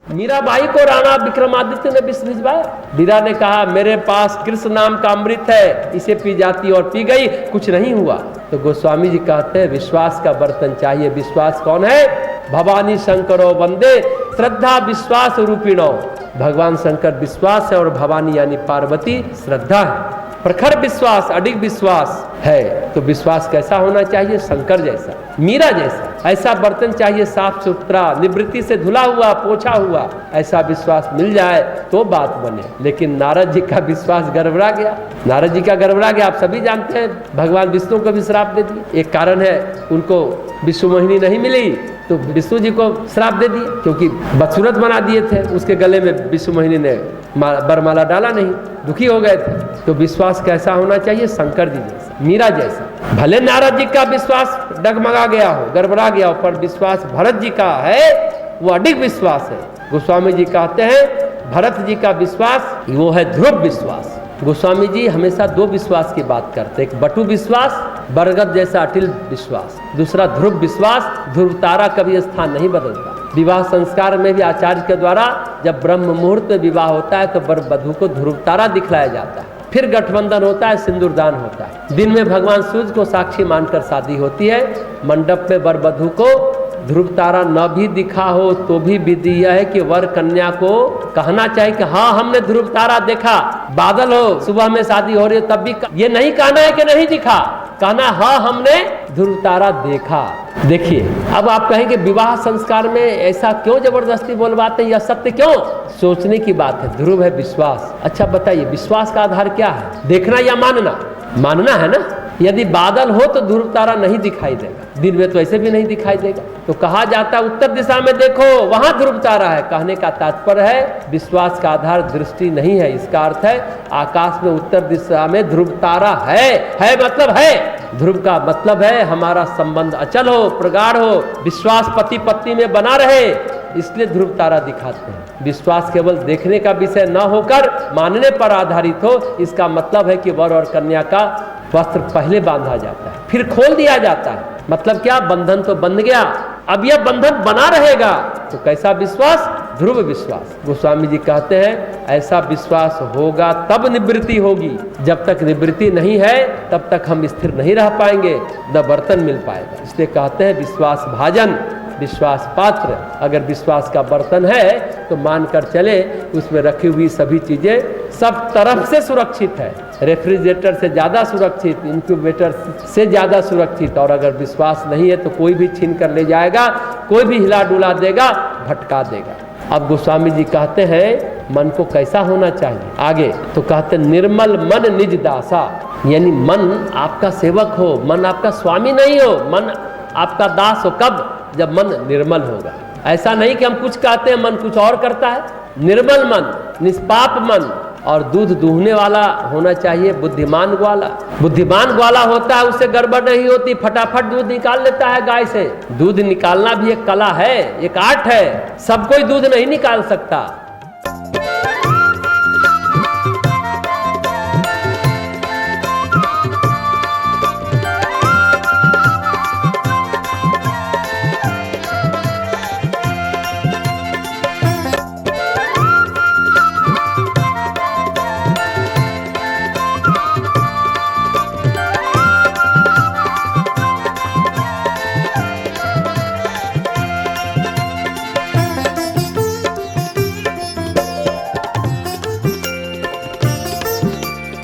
मीराबाई को राणा विक्रमादित्य ने विष भिजवाया। मीरा ने कहा मेरे पास कृष्ण नाम का अमृत है, इसे पी जाती और पी गई, कुछ नहीं हुआ। तो गोस्वामी जी कहते हैं विश्वास का बर्तन चाहिए। विश्वास कौन है? भवानी शंकरो वंदे श्रद्धा विश्वास रूपिणो। भगवान शंकर विश्वास है और भवानी यानी पार्वती श्रद्धा है। प्रखर विश्वास, अडिग विश्वास है। तो विश्वास कैसा होना चाहिए? शंकर जैसा, मीरा जैसा। ऐसा बर्तन चाहिए, साफ सुथरा, निवृत्ति से धुला हुआ, पोछा हुआ। ऐसा विश्वास मिल जाए तो बात बने। लेकिन नारद जी का विश्वास गड़बड़ा गया। नारद जी का गड़बड़ा गया, आप सभी जानते हैं। भगवान विष्णु को भी श्राप दे दिए। एक कारण है, उनको विष्णु मोहिनी नहीं मिली तो विष्णु जी को श्राप दे दिए, क्योंकि बदसूरत बना दिए थे। उसके गले में विष्णु मोहिनी ने बरमाला डाला नहीं, दुखी हो गए थे। तो विश्वास कैसा होना चाहिए? शंकर जी जैसा, मीरा जैसा। भले नारद जी का विश्वास डगमगा गया हो, गड़बड़ा गया हो, पर विश्वास भरत जी का है, वो अडिग विश्वास है। गोस्वामी जी कहते हैं भरत जी का विश्वास वो है ध्रुव विश्वास। गोस्वामी जी हमेशा दो विश्वास की बात करते हैं, एक बटु विश्वास, बरगद जैसा अटिल विश्वास, दूसरा ध्रुव विश्वास। ध्रुव तारा कभी स्थान नहीं बदलता। विवाह संस्कार में भी आचार्य के द्वारा जब ब्रह्म मुहूर्त में विवाह होता है तो वर वधू को ध्रुव तारा दिखलाया जाता है। फिर गठबंधन होता है, सिंदूरदान होता है। दिन में भगवान सूर्य को साक्षी मानकर शादी होती है। मंडप में वर वधू को ध्रुव तारा न भी दिखा हो तो भी विधि यह है कि वर कन्या को कहना चाहिए कि हाँ हमने ध्रुव तारा देखा। बादल हो, सुबह में शादी हो रही हो तब भी ये नहीं कहना है कि नहीं दिखा, कहना हाँ हमने ध्रुव तारा देखा। देखिए, अब आप कहेंगे विवाह संस्कार में ऐसा क्यों जबरदस्ती बोलवाते हैं, या सत्य क्यों? सोचने की बात है। ध्रुव है विश्वास। अच्छा बताइए, विश्वास का आधार क्या है? देखना या मानना? मानना है ना। यदि बादल हो तो ध्रुव तारा नहीं दिखाई देगा, दिन में तो ऐसे भी नहीं दिखाई देगा। तो कहा जाता है उत्तर दिशा में देखो, वहां ध्रुव तारा है। कहने का तात्पर्य है विश्वास का आधार दृष्टि नहीं है। इसका अर्थ है आकाश में उत्तर दिशा में ध्रुव तारा है मतलब है। ध्रुव का मतलब है हमारा संबंध अचल हो, प्रगाढ़ हो, विश्वास पति पत्नी में बना रहे, इसलिए ध्रुव तारा दिखाते हैं। विश्वास केवल देखने का विषय न होकर मानने पर आधारित हो। इसका मतलब है कि वर और कन्या का वस्त्र पहले बांधा जाता है, फिर खोल दिया जाता है। मतलब क्या? बंधन तो बंध गया, अब यह बंधन बना रहेगा। तो कैसा विश्वास? ध्रुव विश्वास। गोस्वामी जी कहते हैं ऐसा विश्वास होगा तब निवृत्ति होगी। जब तक निवृत्ति नहीं है तब तक हम स्थिर नहीं रह पाएंगे, न बर्तन मिल पाएगा। इसलिए कहते हैं विश्वास भाजन, विश्वास पात्र। अगर विश्वास का बर्तन है तो मानकर चले उसमें रखी हुई सभी चीजें सब तरफ से सुरक्षित है। रेफ्रिजरेटर से ज्यादा सुरक्षित, इंक्यूबेटर से ज्यादा सुरक्षित। और अगर विश्वास नहीं है तो कोई भी छीन कर ले जाएगा, कोई भी हिला डुला देगा, भटका देगा। अब गोस्वामी जी कहते हैं मन को कैसा होना चाहिए आगे। तो कहते हैं निर्मल मन निज दासा, यानी मन आपका सेवक हो, मन आपका स्वामी नहीं हो, मन आपका दास हो। कब? जब मन निर्मल होगा। ऐसा नहीं कि हम कुछ कहते हैं मन कुछ और करता है। निर्मल मन, निष्पाप मन, और दूध दूहने वाला होना चाहिए, बुद्धिमान ग्वाला। बुद्धिमान ग्वाला होता है, उससे गड़बड़ नहीं होती, फटाफट दूध निकाल लेता है गाय से। दूध निकालना भी एक कला है, एक आर्ट है। सब कोई दूध नहीं निकाल सकता।